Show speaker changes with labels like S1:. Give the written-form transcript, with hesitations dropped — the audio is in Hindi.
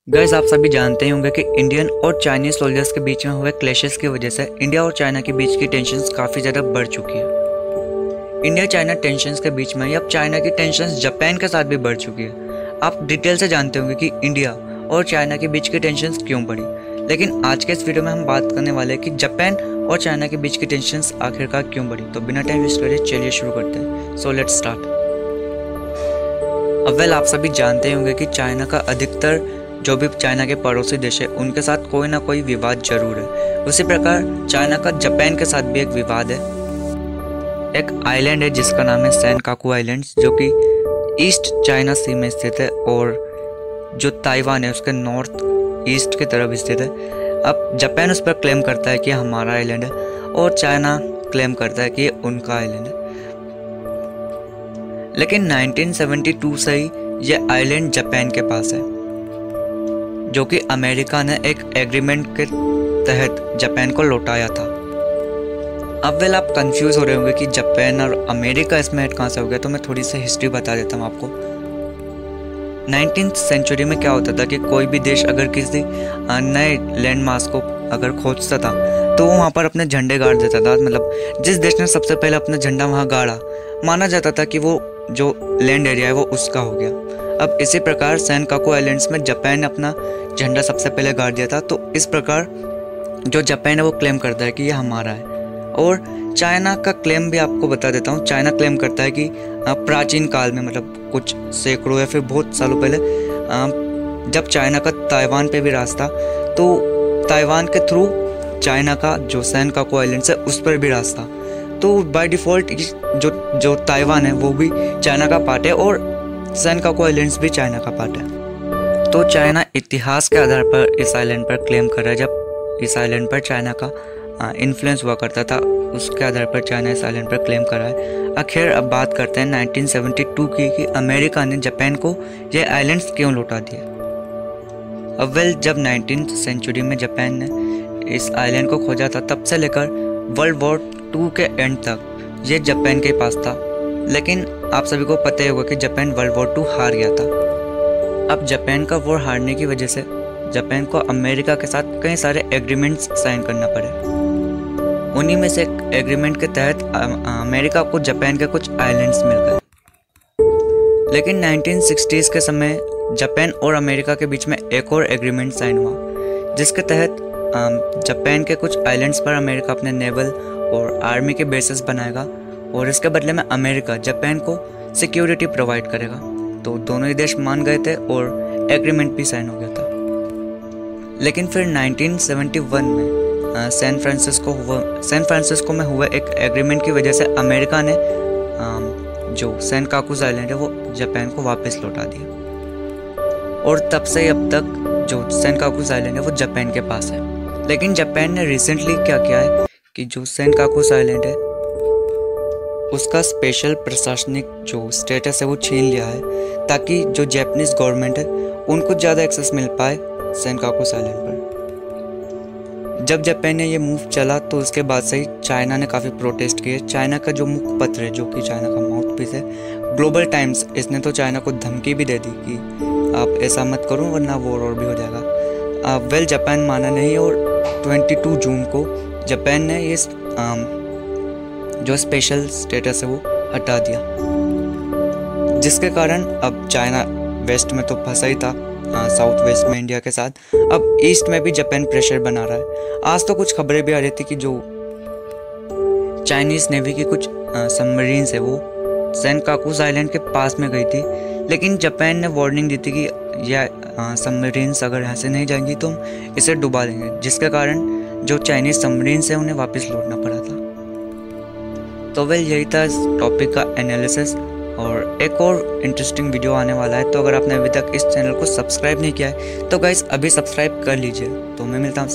S1: गाइस, आप सभी जानते ही होंगे कि इंडियन और चाइनीज सोल्जर्स के बीच में हुए क्लैशेस की वजह से इंडिया और चाइना के बीच की टेंशन्स काफ़ी ज़्यादा बढ़ चुकी है। इंडिया चाइना टेंशन्स के बीच में अब चाइना की टेंशन्स जापान के साथ भी बढ़ चुकी है। आप डिटेल से जानते होंगे कि इंडिया और चाइना के बीच की टेंशन्स क्यों बढ़ी, लेकिन आज के इस वीडियो में हम बात करने वाले हैं कि जापान और चाइना के बीच की टेंशन्स आखिरकार क्यों बढ़ी। तो बिना टाइम वेस्ट करे चलिए शुरू करते हैं। So let's start. अब आप सभी जानते ही होंगे कि चाइना का अधिकतर जो भी चाइना के पड़ोसी देश है उनके साथ कोई ना कोई विवाद जरूर है। उसी प्रकार चाइना का जापान के साथ भी एक विवाद है। एक आइलैंड है जिसका नाम है सेनकाकू आइलैंड्स, जो कि ईस्ट चाइना सी में स्थित है और जो ताइवान है उसके नॉर्थ ईस्ट की तरफ स्थित है। अब जापान उस पर क्लेम करता है कि हमारा आइलैंड है और चाइना क्लेम करता है कि ये उनका आइलैंड है। लेकिन 1972 से ही ये आइलैंड जापान के पास है, जो कि अमेरिका ने एक एग्रीमेंट के तहत जापान को लौटाया था। अब आप कंफ्यूज हो रहे होंगे कि जापान और अमेरिका इसमें ऐड कहाँ से हो गया, तो मैं थोड़ी सी हिस्ट्री बता देता हूँ आपको। 19th सेंचुरी में क्या होता था कि कोई भी देश अगर किसी नए लैंड मास को अगर खोजता था तो वो वहाँ पर अपने झंडे गाड़ देता था। मतलब जिस देश ने सबसे पहले अपना झंडा वहाँ गाड़ा, माना जाता था कि वो जो लैंड एरिया है वो उसका हो गया। अब इसी प्रकार सेनकाकू आइलैंड्स में जापान ने अपना झंडा सबसे पहले गाड़ दिया था। तो इस प्रकार जो जापान है वो क्लेम करता है कि ये हमारा है। और चाइना का क्लेम भी आपको बता देता हूँ। चाइना क्लेम करता है कि प्राचीन काल में, मतलब कुछ सैकड़ों या फिर बहुत सालों पहले, जब चाइना का ताइवान पे भी राज था तो ताइवान के थ्रू चाइना का जो सेनकाकू आइलैंड्स है उस पर भी राज था। तो बाय डिफ़ॉल्ट जो ताइवान है वो भी चाइना का पार्ट है और सेनकाकू आइलैंड्स भी चाइना का पार्ट है। तो चाइना इतिहास के आधार पर इस आइलैंड पर क्लेम कर रहा है। जब इस आइलैंड पर चाइना का इन्फ्लुएंस हुआ करता था, उसके आधार पर चाइना इस आइलैंड पर क्लेम कर रहा है। आखिर अब बात करते हैं 1972 की कि अमेरिका ने जापान को ये आइलैंड्स क्यों लौटा दिए। अब जब 19th सेंचुरी में जापान ने इस आइलैंड को खोजा था, तब से लेकर वर्ल्ड वॉर 2 के एंड तक ये जापान के पास था। लेकिन आप सभी को पता ही होगा कि जापान वर्ल्ड वॉर 2 हार गया था। अब जापान का वॉर हारने की वजह से जापान को अमेरिका के साथ कई सारे एग्रीमेंट्स साइन करना पड़े। उन्हीं में से एक एग्रीमेंट के तहत अमेरिका को जापान के कुछ आइलैंड्स मिल गए। लेकिन 1960s के समय जापान और अमेरिका के बीच में एक और एग्रीमेंट साइन हुआ, जिसके तहत जापान के कुछ आइलैंड्स पर अमेरिका अपने नेवल और आर्मी के बेसेस बनाएगा और इसके बदले में अमेरिका जापान को सिक्योरिटी प्रोवाइड करेगा। तो दोनों ही देश मान गए थे और एग्रीमेंट भी साइन हो गया था। लेकिन फिर 1971 में सैन फ्रांसिस्को में हुए एक एग्रीमेंट की वजह से अमेरिका ने जो सेनकाकू आइलैंड है वो जापान को वापस लौटा दिया। और तब से अब तक जो सेनकाकू आइलैंड है वो जापान के पास है। लेकिन जापान ने रिसेंटली क्या किया है कि जो सेनकाकू आइलैंड है उसका स्पेशल प्रशासनिक जो स्टेटस है वो छीन लिया है, ताकि जो जापानीज गवर्नमेंट है उनको ज़्यादा एक्सेस मिल पाए सेनकाकू आइलैंड पर। जब जापान ने ये मूव चला तो उसके बाद से ही चाइना ने काफ़ी प्रोटेस्ट किए। चाइना का जो मुखपत्र है, जो कि चाइना का माउथ पीस है, ग्लोबल टाइम्स, इसने तो चाइना को धमकी भी दे दी कि आप ऐसा मत करो वरना वॉर और भी हो जाएगा। जापान माना नहीं और 22 जून को जापान ने ये जो स्पेशल स्टेटस है वो हटा दिया, जिसके कारण अब चाइना वेस्ट में तो फंसा ही था, साउथ वेस्ट में इंडिया के साथ। अब ईस्ट में भी जापान प्रेशर बना रहा है। आज तो कुछ खबरें भी आ रही थी कि जो चाइनीज नेवी की कुछ सबमरीन्स है वो सेनकाकू आइलैंड के पास में गई थी, लेकिन जापान ने वार्निंग दी थी कि यह सबमरीन्स अगर यहाँ से नहीं जाएंगी तो हम इसे डुबा देंगे, जिसके कारण जो चाइनीज सबमरीन्स है उन्हें वापस लौटना पड़ा था। तो यही था इस टॉपिक का एनालिसिस, और एक और इंटरेस्टिंग वीडियो आने वाला है। तो अगर आपने अभी तक इस चैनल को सब्सक्राइब नहीं किया है तो गाइस अभी सब्सक्राइब कर लीजिए। तो मैं मिलता हूँ।